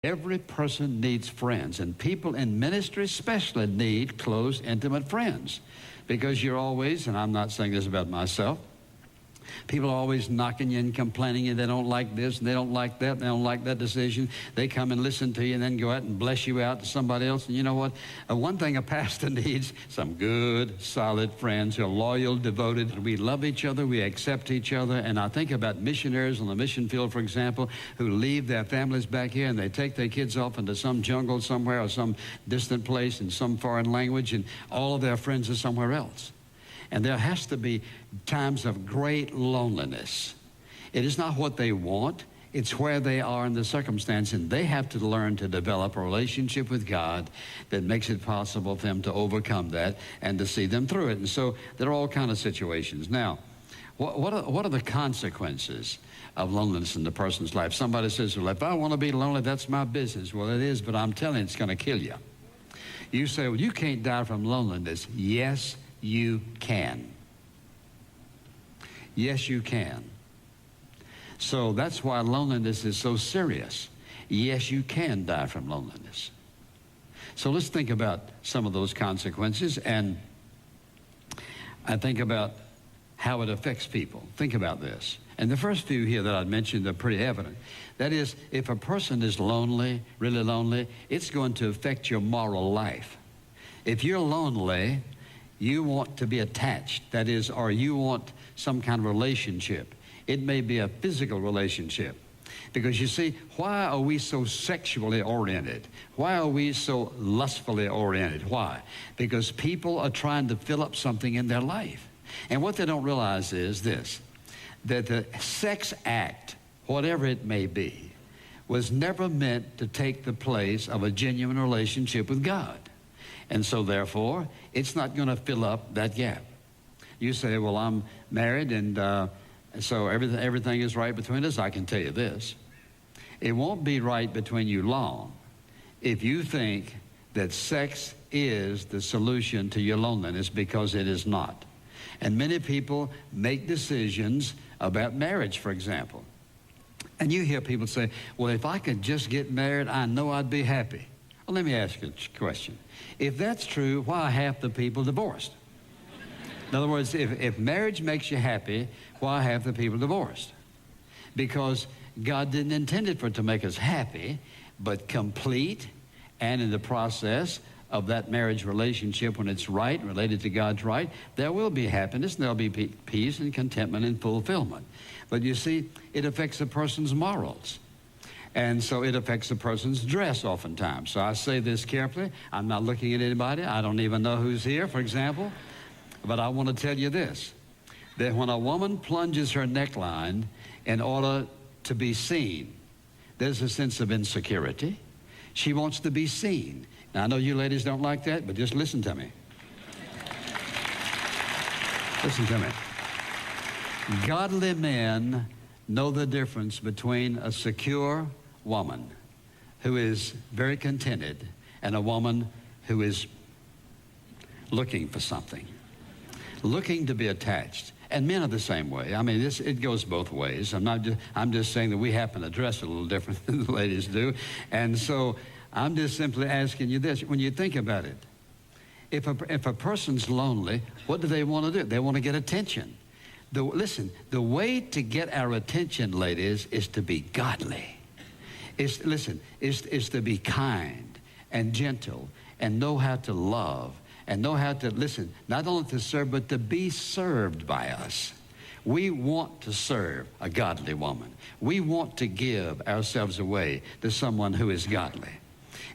Every person needs friends, and people in ministry especially need close, intimate friends, because you're always, and I'm not saying this about myself, people are always knocking you and complaining you. They don't like this, and they don't like that, and they don't like that decision. They come and listen to you and then go out and bless you out to somebody else. And you know what? One thing a pastor needs, some good, solid friends who are loyal, devoted. We love each other. We accept each other. And I think about missionaries on the mission field, for example, who leave their families back here and they take their kids off into some jungle somewhere or some distant place in some foreign language, and all of their friends are somewhere else. And there has to be times of great loneliness. It is not what they want, it's where they are in the circumstance, and they have to learn to develop a relationship with God that makes it possible for them to overcome that and to see them through it. And so there are all kinds of situations. Now, what are the consequences of loneliness in the person's life? Somebody says, well, if I want to be lonely, that's my business. Well, it is, but I'm telling you, it's going to kill you. You say, well, you can't die from loneliness. Yes, you can. Yes, you can. So that's why loneliness is so serious. Yes, you can die from loneliness. So let's think about some of those consequences, and I think about how it affects people. Think about this. And the first few here that I mentioned are pretty evident. That is, if a person is lonely, really lonely, it's going to affect your moral life. If you're lonely, you want to be attached, that is, or you want some kind of relationship. It may be a physical relationship. Because you see, why are we so sexually oriented? Why are we so lustfully oriented? Why? Because people are trying to fill up something in their life. And what they don't realize is this, that the sex act, whatever it may be, was never meant to take the place of a genuine relationship with God. And so therefore, it's not going to fill up that gap. You say, well, I'm married, and so everything is right between us. I can tell you this. It won't be right between you long if you think that sex is the solution to your loneliness, because it is not. And many people make decisions about marriage, for example. And you hear people say, well, if I could just get married, I know I'd be happy. Well, let me ask you a question. If that's true, why are half the people divorced? In other words, if marriage makes you happy, why are half the people divorced? Because God didn't intend it for it to make us happy, but complete, and in the process of that marriage relationship, when it's right, related to God's right, there will be happiness, and there'll be peace and contentment and fulfillment. But you see, it affects a person's morals. And so it affects a person's dress oftentimes. So I say this carefully. I'm not looking at anybody. I don't even know who's here, for example. But I want to tell you this, that when a woman plunges her neckline in order to be seen, there's a sense of insecurity. She wants to be seen. Now, I know you ladies don't like that, but just listen to me. Listen to me. Godly men know the difference between a secure woman who is very contented and a woman who is looking for something, looking to be attached. And men are the same way. I mean, it goes both ways. I'm just saying that we happen to dress a little different than the ladies do. And so I'm just simply asking you this. When you think about it, if a person's lonely, what do they want to do? They want to get attention. Listen, the way to get our attention, ladies, is to be godly. Is to be kind and gentle and know how to love and know how to, listen, not only to serve, but to be served by us. We want to serve a godly woman. We want to give ourselves away to someone who is godly.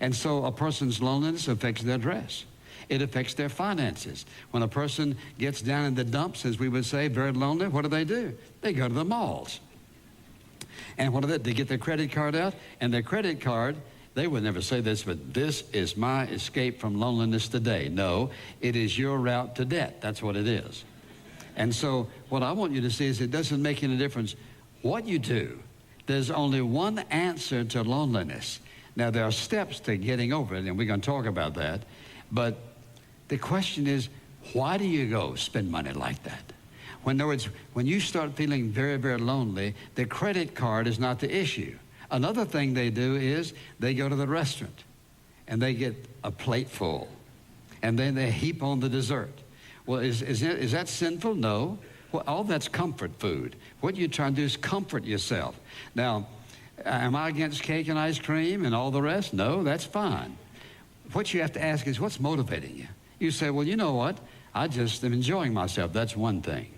And so a person's loneliness affects their dress. It affects their finances. When a person gets down in the dumps, as we would say, very lonely, what do? They go to the malls. And what do they do? They get their credit card out, and their credit card, they would never say this, but this is my escape from loneliness today. No, it is your route to debt. That's what it is. And so what I want you to see is it doesn't make any difference what you do. There's only one answer to loneliness. Now, there are steps to getting over it, and we're going to talk about that. But the question is, why do you go spend money like that? In other words, when you start feeling very, very lonely, the credit card is not the issue. Another thing they do is they go to the restaurant and they get a plate full, and then they heap on the dessert. Well, is that sinful? No. Well, all that's comfort food. What you're trying to do is comfort yourself. Now, am I against cake and ice cream and all the rest? No, that's fine. What you have to ask is, what's motivating you? You say, well, you know what? I just am enjoying myself. That's one thing.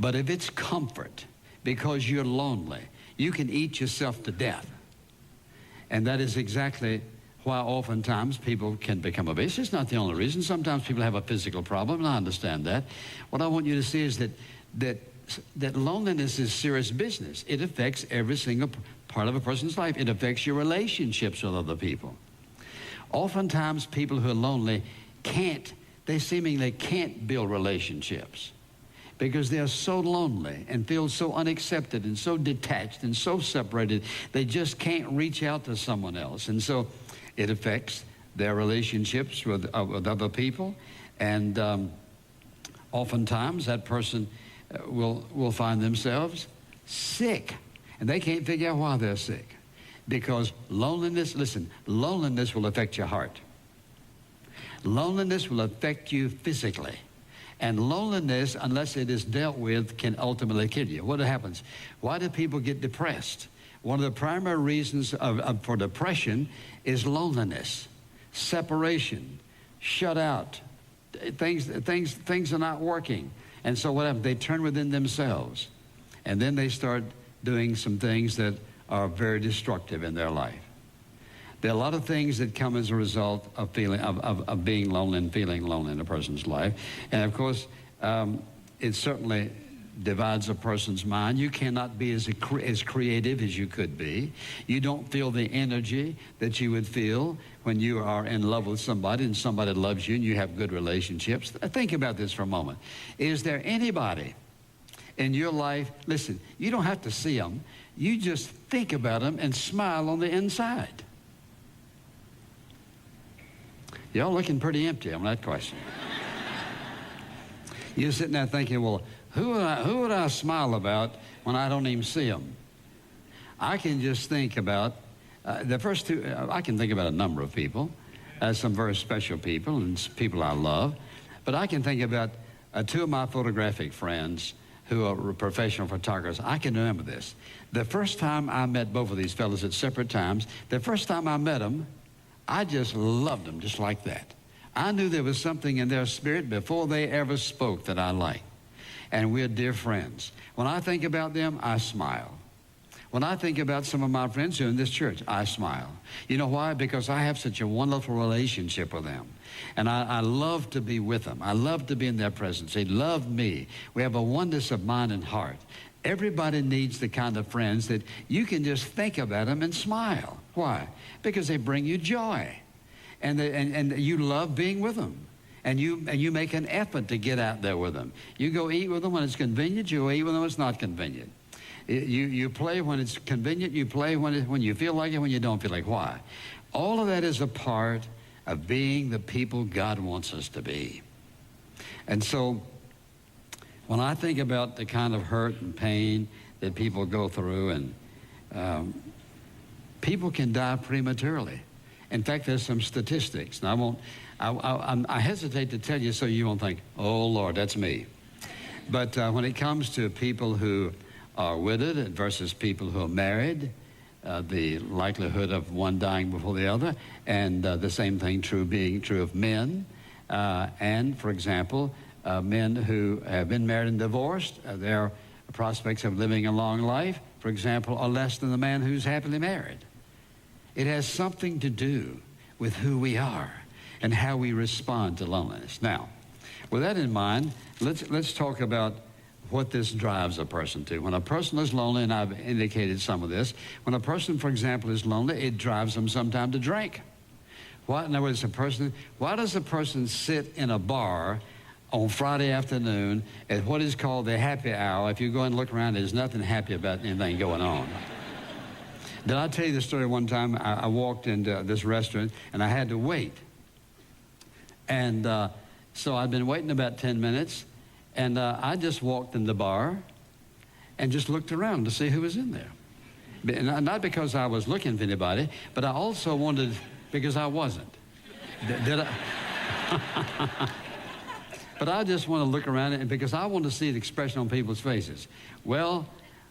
But if it's comfort because you're lonely, you can eat yourself to death. And that is exactly why oftentimes people can become obese. It's not the only reason. Sometimes people have a physical problem, and I understand that. What I want you to see is that loneliness is serious business. It affects every single part of a person's life. It affects your relationships with other people. Oftentimes people who are lonely they seemingly can't build relationships because they're so lonely and feel so unaccepted and so detached and so separated, they just can't reach out to someone else. And so it affects their relationships with other people, and oftentimes that person will find themselves sick, and they can't figure out why they're sick. Because loneliness, listen, loneliness will affect your heart. Loneliness will affect you physically. And loneliness, unless it is dealt with, can ultimately kill you. What happens? Why do people get depressed? One of the primary reasons for depression is loneliness, separation, shut out. Things are not working. And so what happens? They turn within themselves. And then they start doing some things that are very destructive in their life. There are a lot of things that come as a result of being lonely and feeling lonely in a person's life. And of course, it certainly divides a person's mind. You cannot be as creative as you could be. You don't feel the energy that you would feel when you are in love with somebody and somebody loves you and you have good relationships. Think about this for a moment. Is there anybody in your life, listen, you don't have to see them. You just think about them and smile on the inside. Y'all looking pretty empty on that question. You're sitting there thinking, well, who would I smile about when I don't even see them? I can just think about the first two. I can think about a number of people, some very special people and people I love. But I can think about two of my photographic friends who are professional photographers. I can remember this. The first time I met both of these fellows at separate times, the first time I met them, I just loved them just like that. I knew there was something in their spirit before they ever spoke that I liked. And we're dear friends. When I think about them, I smile. When I think about some of my friends who are in this church, I smile. You know why? Because I have such a wonderful relationship with them. And I love to be with them. I love to be in their presence. They love me. We have a oneness of mind and heart. Everybody needs the kind of friends that you can just think about them and smile. Why? Because they bring you joy. And you love being with them. And you make an effort to get out there with them. You go eat with them when it's convenient. You go eat with them when it's not convenient. You play when it's convenient. You play when you feel like it, when you don't feel like it. Why? All of that is a part of being the people God wants us to be. And so when I think about the kind of hurt and pain that people go through, and people can die prematurely. In fact, there's some statistics. And I hesitate to tell you so you won't think, oh, Lord, that's me. But when it comes to people who are widowed versus people who are married, the likelihood of one dying before the other, and the same thing being true of men. And, for example, men who have been married and divorced, their prospects of living a long life, for example, are less than the man who's happily married. It has something to do with who we are and how we respond to loneliness. Now, with that in mind, let's talk about what this drives a person to. When a person is lonely, and I've indicated some of this, when a person, for example, is lonely, it drives them sometimes to drink. In other words, why does a person sit in a bar on Friday afternoon at what is called the happy hour? If you go and look around, there's nothing happy about anything going on. Did I tell you the story one time? I walked into this restaurant, and I had to wait. And so I'd been waiting about 10 minutes, and I just walked in the bar and just looked around to see who was in there. Not because I was looking for anybody, but I also wanted, because I wasn't. Did I? But I just want to look around and because I want to see the expression on people's faces. Well,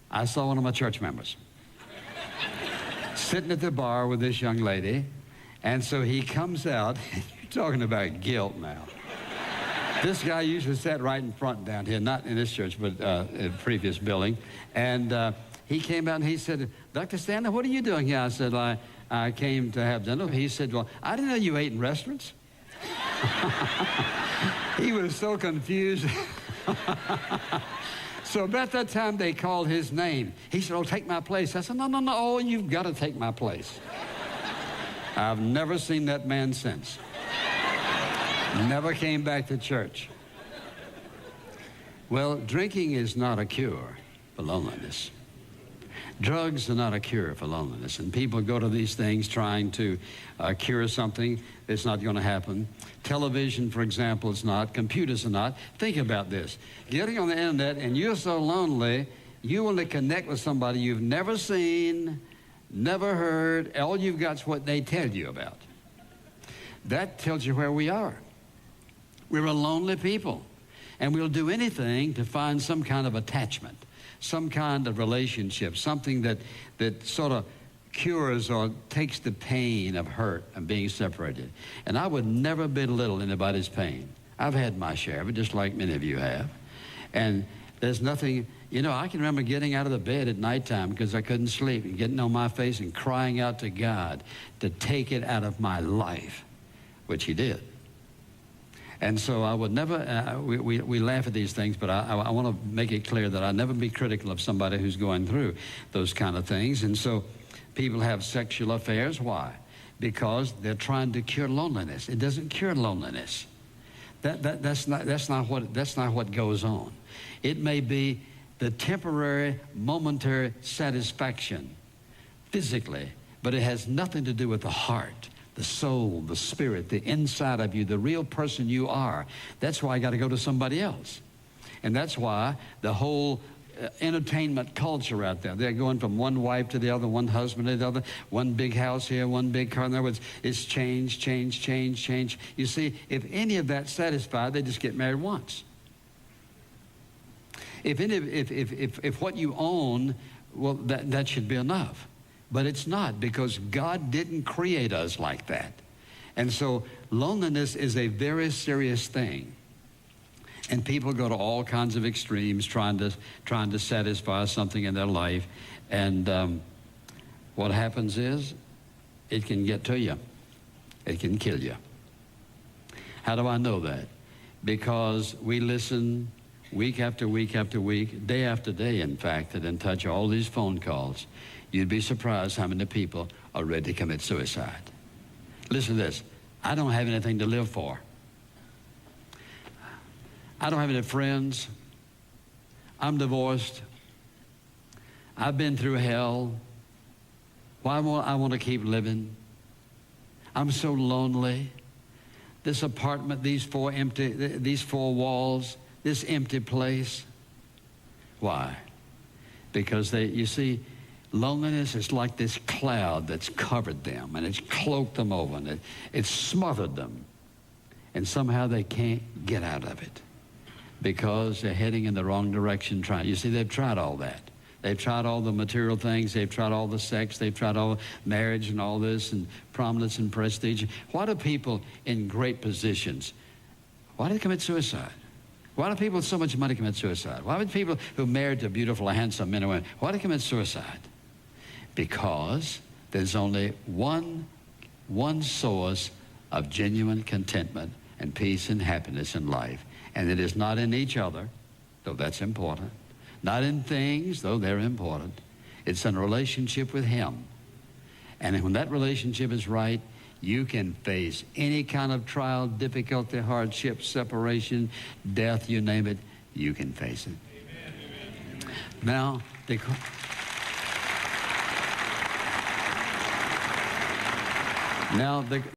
I saw one of my church members sitting at the bar with this young lady, and so he comes out. You're talking about guilt now. This guy usually sat right in front down here, not in this church, but in a previous building. And he came out and he said, Dr. Stanley, what are you doing here? I said, I came to have dinner. He said, well, I didn't know you ate in restaurants. He was so confused. So about that time, they called his name. He said, oh, take my place. I said, no, no, no, oh, you've got to take my place. I've never seen that man since. Never came back to church. Well, drinking is not a cure for loneliness. Drugs are not a cure for loneliness, and people go to these things trying to cure something that's not going to happen. Television, for example, is not. Computers are not. Think about this. Getting on the internet, and you're so lonely, you want to connect with somebody you've never seen, never heard. All you've got is what they tell you about. That tells you where we are. We're a lonely people, and we'll do anything to find some kind of attachment, some kind of relationship, something that sort of cures or takes the pain of hurt and being separated. And I would never belittle anybody's pain. I've had my share of it, just like many of you have. And there's nothing, you know, I can remember getting out of the bed at nighttime because I couldn't sleep and getting on my face and crying out to God to take it out of my life, which he did. And so I would never, we laugh at these things, but I want to make it clear that I never be critical of somebody who's going through those kind of things. And so people have sexual affairs. Why? Because they're trying to cure loneliness. It doesn't cure loneliness. That's not what goes on. It may be the temporary, momentary satisfaction physically, but it has nothing to do with the heart, the soul, the spirit, the inside of you, the real person you are. That's why I got to go to somebody else. And that's why the whole entertainment culture out there, they're going from one wife to the other, one husband to the other, one big house here, one big car. In other words, it's change, change, change, change. You see, if any of that's satisfied, they just get married once. If what you own, well, that should be enough. But it's not, because God didn't create us like that. And so loneliness is a very serious thing. And people go to all kinds of extremes trying to satisfy something in their life. And what happens is it can get to you. It can kill you. How do I know that? Because we listen week after week after week, day after day, in fact, that in touch all these phone calls. You'd be surprised how many people are ready to commit suicide. Listen to this. I don't have anything to live for. I don't have any friends. I'm divorced. I've been through hell. Why I want to keep living? I'm so lonely. This apartment, these four walls, this empty place. Why? Because you see, loneliness is like this cloud that's covered them, and it's cloaked them over, and it's smothered them. And somehow they can't get out of it because they're heading in the wrong direction. You see, they've tried all that. They've tried all the material things. They've tried all the sex. They've tried all marriage and all this and prominence and prestige. Why do people in great positions, why do they commit suicide? Why do people with so much money commit suicide? Why would people who are married to beautiful, handsome men and women, why do they commit suicide? Because there's only one source of genuine contentment and peace and happiness in life. And it is not in each other, though that's important. Not in things, though they're important. It's in a relationship with Him. And when that relationship is right, you can face any kind of trial, difficulty, hardship, separation, death, you name it, you can face it. Amen. Now, the